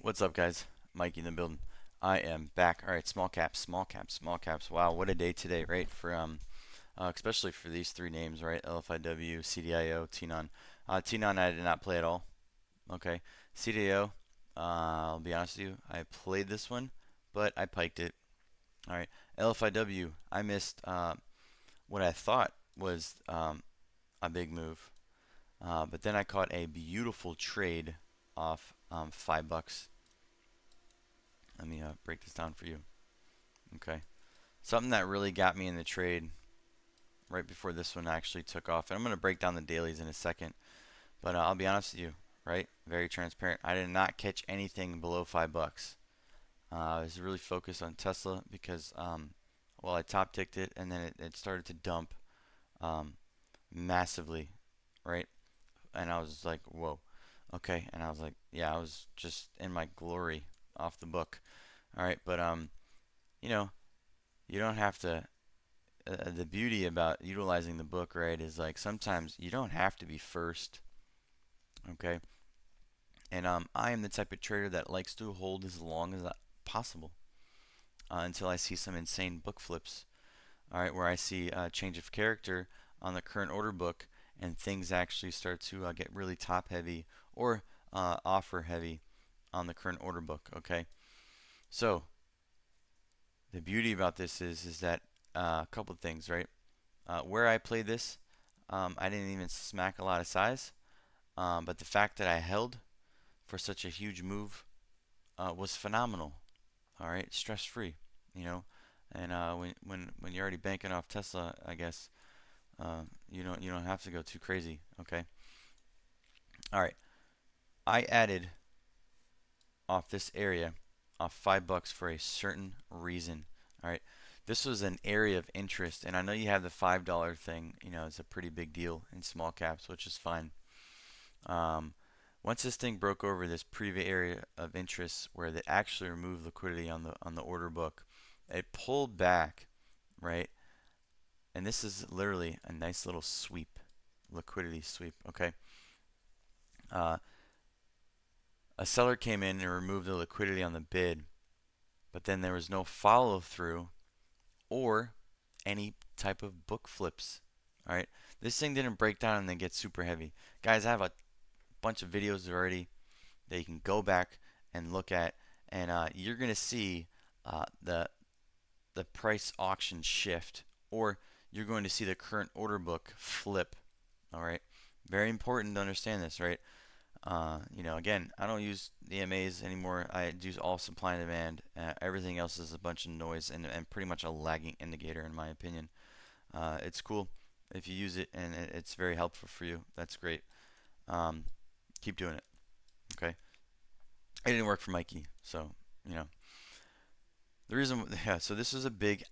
What's up, guys? Mikey in the building. I am back. All right, small caps, small caps, small caps. Wow, what a day today, right? For especially for these three names, right? LFIW, CDIO, TNON. TNON I did not play at all. Okay, CDIO. I'll be honest with you, I played this one, but I piked it. All right, LFIW. I missed what I thought was a big move, but then I caught a beautiful trade off $5. Let me break this down for you. Okay. Something that really got me in the trade right before this one actually took off. And I'm going to break down the dailies in a second. But I'll be honest with you, right? Very transparent. I did not catch anything below $5. I was really focused on Tesla because, well, I top ticked it and then it started to dump um, massively, right? And I was like, whoa, okay. And I was like, yeah, I was just in my glory off the book. All right, but you know, you don't have to. The beauty about utilizing the book, right, is like sometimes you don't have to be first, okay? And I am the type of trader that likes to hold as long as possible until I see some insane book flips, all right, where I see a change of character on the current order book and things actually start to get really top heavy or offer heavy on the current order book, okay? So the beauty about this is that a couple of things, right? Where I played this, I didn't even smack a lot of size, but the fact that I held for such a huge move was phenomenal. All right, stress free, you know. And when you're already banking off Tesla, I guess you don't have to go too crazy. Okay. All right. I added off this area off $5 for a certain reason. All right. This was an area of interest, and I know you have the $5 thing. You know, it's a pretty big deal in small caps, which is fine. Um, Once this thing broke over this previous area of interest where they actually removed liquidity on the order book, it pulled back, right? And this is literally a nice little sweep, liquidity sweep. Okay, uh, a seller came in and removed the liquidity on the bid, but then there was no follow through or any type of book flips. All right, this thing didn't break down and then get super heavy, guys. I have a bunch of videos already that you can go back and look at, and you're going to see the price auction shift, or you're going to see the current order book flip. All right, very important to understand this, right? Again, I don't use the EMAs anymore. I do all supply and demand. Everything else is a bunch of noise and pretty much a lagging indicator, in my opinion. It's cool if you use it and it's very helpful for you. That's great. Um, keep doing it. Okay. It didn't work for Mikey, so you know the reason. Yeah, so this was a big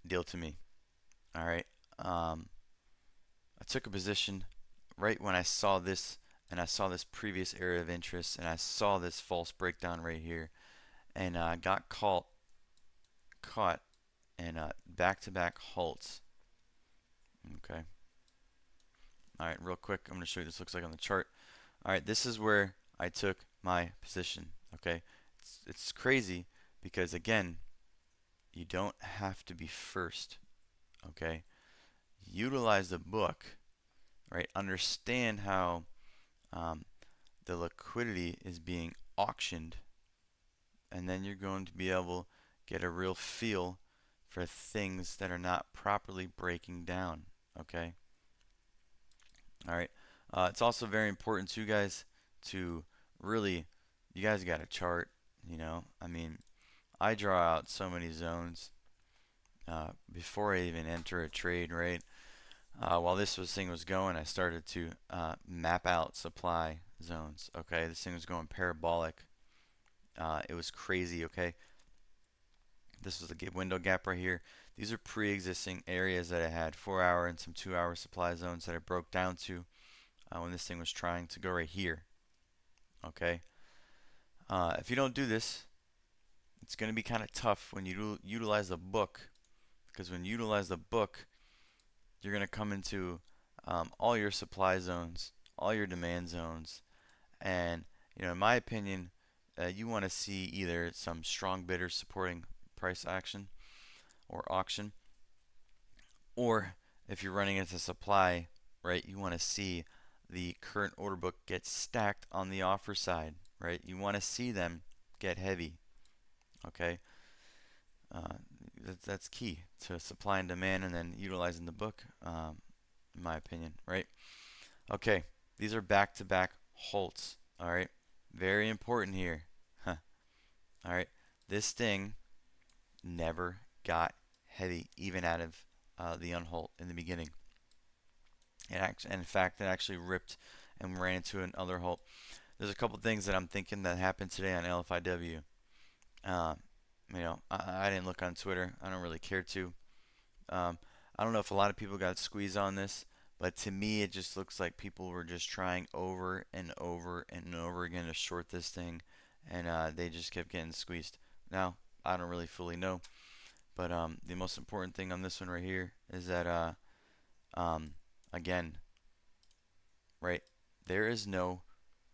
deal to me. All right. Um, I took a position right when I saw this, and I saw this previous area of interest, and I saw this false breakdown right here, and I got caught, in back-to-back halts. Okay. All right, real quick, I'm going to show you what this looks like on the chart. All right, this is where I took my position. Okay, it's crazy because again, you don't have to be first. Okay, utilize the book, right? Understand how um, the liquidity is being auctioned, and then you're going to be able to get a real feel for things that are not properly breaking down. Okay. All right. It's also very important to you guys to really, you guys got a chart. I mean, I draw out so many zones before I even enter a trade, right? While thing was going, I started to map out supply zones. Okay, this thing was going parabolic. It was crazy. Okay, this was a window gap right here. These are pre-existing areas that I had 4 hour and some 2 hour supply zones that I broke down to when this thing was trying to go right here. Okay, if you don't do this, it's going to be kind of tough when you utilize the book, because when you utilize the book, you're going to come into all your supply zones, all your demand zones, and in my opinion, you want to see either some strong bidders supporting price action or auction, or if you're running into supply, right, you want to see the current order book get stacked on the offer side, right? You want to see them get heavy, okay? Uh, that's key to supply and demand, and then utilizing the book, in my opinion, right? Okay, these are back-to-back halts, all right? Very important here. Huh. All right, this thing never got heavy, even out of the unhalt in the beginning. In fact, it actually ripped and ran into another halt. There's a couple things that I'm thinking that happened today on LFIW. Uh, I didn't look on Twitter. I don't really care to. Um, I don't know if a lot of people got squeezed on this, but to me, it just looks like people were just trying over and over and over again to short this thing, and they just kept getting squeezed. Now, I don't really fully know, but the most important thing on this one right here is that, um, again, right, there is no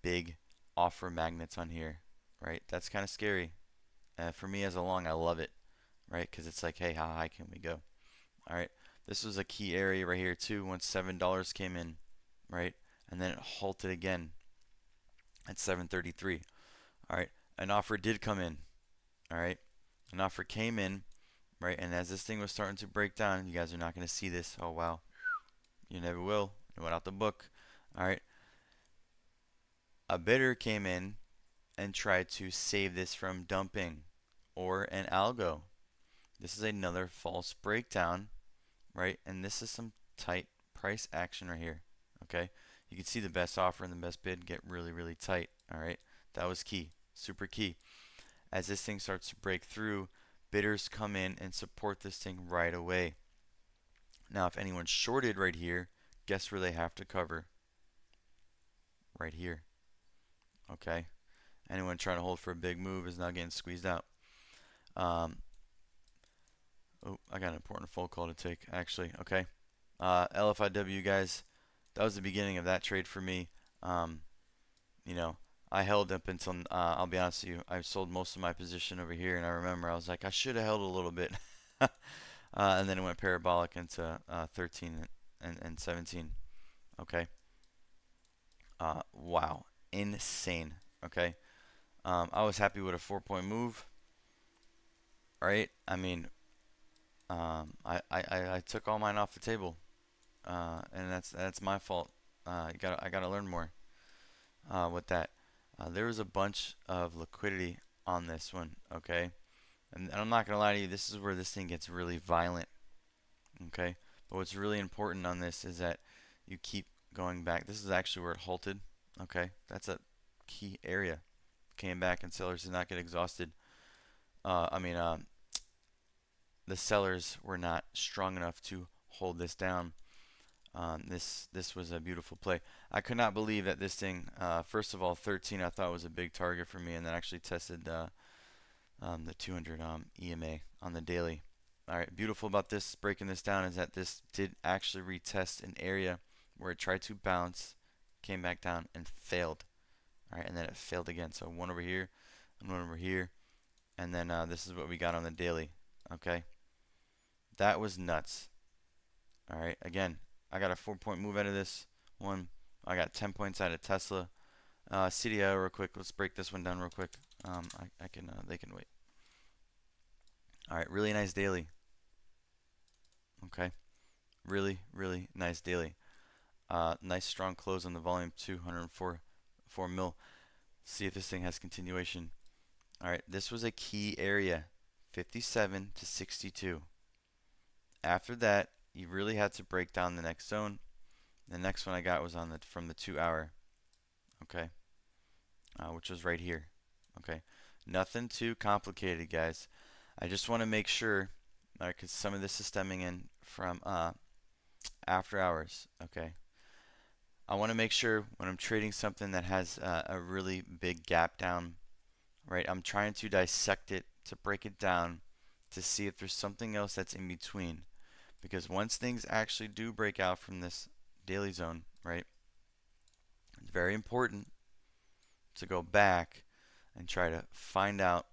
big offer magnets on here, right? That's kind of scary. For me as a long, I love it, right? Because it's like, hey, how high can we go? All right, this was a key area right here too. Once $7 came in, right, and then it halted again at 733. All right, an offer did come in. All right, an offer came in, right, and as this thing was starting to break down, you guys are not going to see this. Oh wow, you never will. It went out the book. All right, a bidder came in and tried to save this from dumping or an algo. This is another false breakdown, right? And this is some tight price action right here. Okay, you can see the best offer and the best bid get really, really tight. All right, that was key, super key. As this thing starts to break through, bidders come in and support this thing right away. Now, if anyone's shorted right here, guess where they have to cover? Right here. Okay, anyone trying to hold for a big move is now getting squeezed out. Um, oh, I got an important phone call to take, actually. Okay. LFIW guys, that was the beginning of that trade for me. Um, you know, I held up until, I'll be honest with you, I sold most of my position over here, and I remember I was like, I should have held a little bit. And then it went parabolic into 13 and 17. Okay. Wow. Insane. Okay. I was happy with a 4-point move, right? I mean, I took all mine off the table, and that's my fault. I gotta learn more with that. There was a bunch of liquidity on this one, okay? And I'm not gonna lie to you, this is where this thing gets really violent, okay? But what's really important on this is that you keep going back. This is actually where it halted, okay? That's a key area. Came back and sellers did not get exhausted. Uh, I mean, uh, the sellers were not strong enough to hold this down. This was a beautiful play. I could not believe that this thing, first of all, 13 I thought was a big target for me, and then actually tested the 200 EMA on the daily. All right, beautiful about this, breaking this down, is that this did actually retest an area where it tried to bounce, came back down, and failed. All right, and then it failed again. So one over here, and one over here, and then this is what we got on the daily. Okay, that was nuts. All right, again, I got a 4-point move out of this one. I got 10 points out of Tesla. CDI real quick. Let's break this one down real quick. I can they can wait. All right, really nice daily. Okay, really nice daily. Nice strong close on the volume, 204 mil. See if this thing has continuation. All right, this was a key area, 57 to 62. After that, you really had to break down the next zone. The next one I got was on the from the 2 hour, okay, which was right here. Okay, nothing too complicated, guys. I just want to make sure, because some of this is stemming in from after hours. Okay, I want to make sure when I'm trading something that has a really big gap down, right? I'm trying to dissect it to break it down to see if there's something else that's in between. Because once things actually do break out from this daily zone, right, it's very important to go back and try to find out,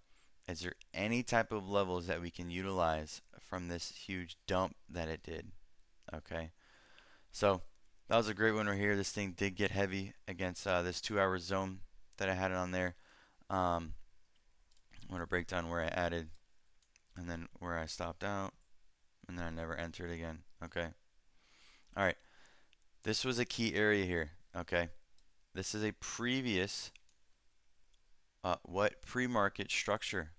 is there any type of levels that we can utilize from this huge dump that it did. Okay, so that was a great one right here. This thing did get heavy against this 2 hour zone that I had it on there. I'm going to break down where I added and then where I stopped out, and then I never entered again. Okay, all right, this was a key area here. Okay, this is a previous what pre-market structure.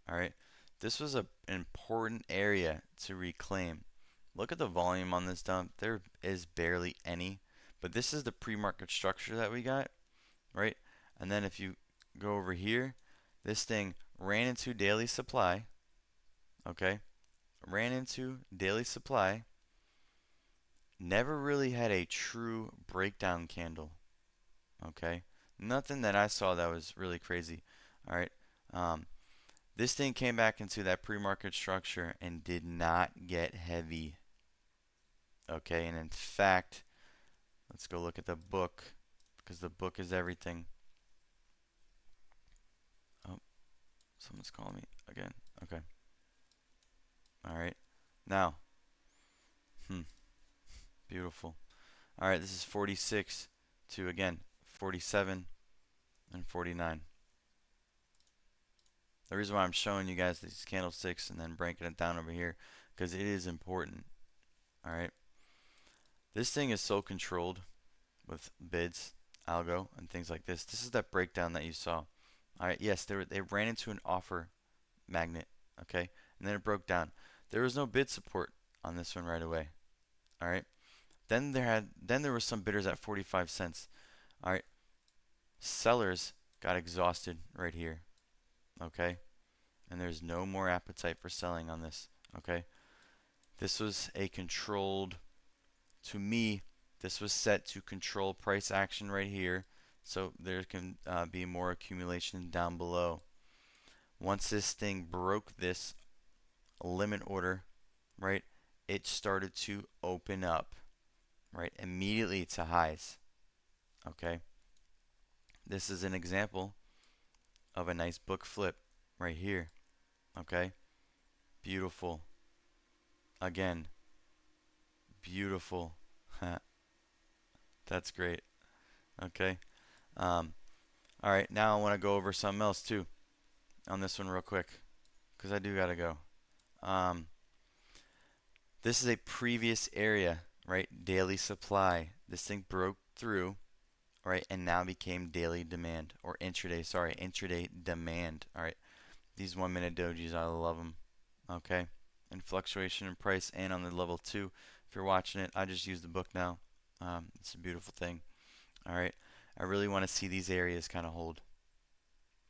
All right, this was an important area to reclaim. Look at the volume on this dump. There is barely any, but this is the pre-market structure that we got, right? And then if you go over here, this thing ran into daily supply. Okay, ran into daily supply. Never really had a true breakdown candle. Okay, nothing that I saw that was really crazy. All right, um, this thing came back into that pre-market structure and did not get heavy. Okay, and in fact, let's go look at the book because the book is everything. Oh, someone's calling me again. Okay. All right. Now, beautiful. All right, this is 46 to again 47 and 49. The reason why I'm showing you guys these candlesticks and then breaking it down over here because it is important. All right. This thing is so controlled with bids, algo, and things like this. This is that breakdown that you saw. All right. Yes, they ran into an offer magnet. Okay, and then it broke down. There was no bid support on this one right away. All right. Then there were some bidders at 45 cents. All right. Sellers got exhausted right here. Okay. And there's no more appetite for selling on this. Okay. This was a controlled, to me, this was set to control price action right here. So there can be more accumulation down below. Once this thing broke this limit order, right, it started to open up, right, immediately to highs. Okay. This is an example of a nice book flip right here. Okay. Beautiful. Again, beautiful. That's great. Okay. Um, all right. Now I want to go over something else too on this one real quick because I do gotta go. Um, this is a previous area, right? Daily supply. This thing broke through, right, and now became daily demand or intraday. Sorry, intraday demand. All right. These 1 minute dojis, I love them. Okay. And fluctuation in price and on the level 2. If you're watching it, I just use the book now. It's a beautiful thing. All right. I really want to see these areas kind of hold.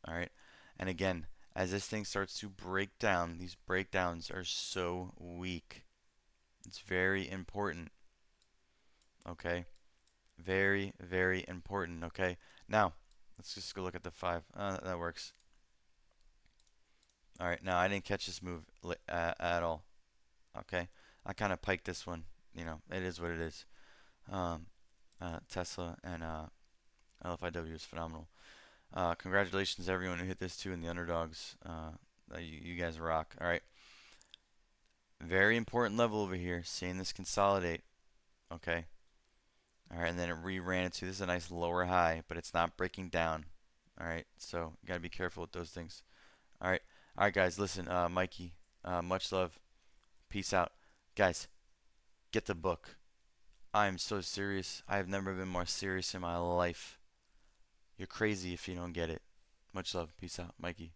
All right. And again, as this thing starts to break down, these breakdowns are so weak. It's very important. Okay. Very, very important. Okay. Now, let's just go look at the 5. That works. All right. Now, I didn't catch this move at all. Okay. I kind of piked this one. You know, it is what it is. Tesla and LFIW is phenomenal. Congratulations to everyone who hit this too and the underdogs. You guys rock. All right. Very important level over here. Seeing this consolidate. Okay. All right. And then it re-ran into this is a nice lower high, but it's not breaking down. All right. So you got to be careful with those things. All right. All right, guys. Listen, Mikey, much love. Peace out. Guys, get the book. I am so serious. I have never been more serious in my life. You're crazy if you don't get it. Much love. Peace out. Mikey.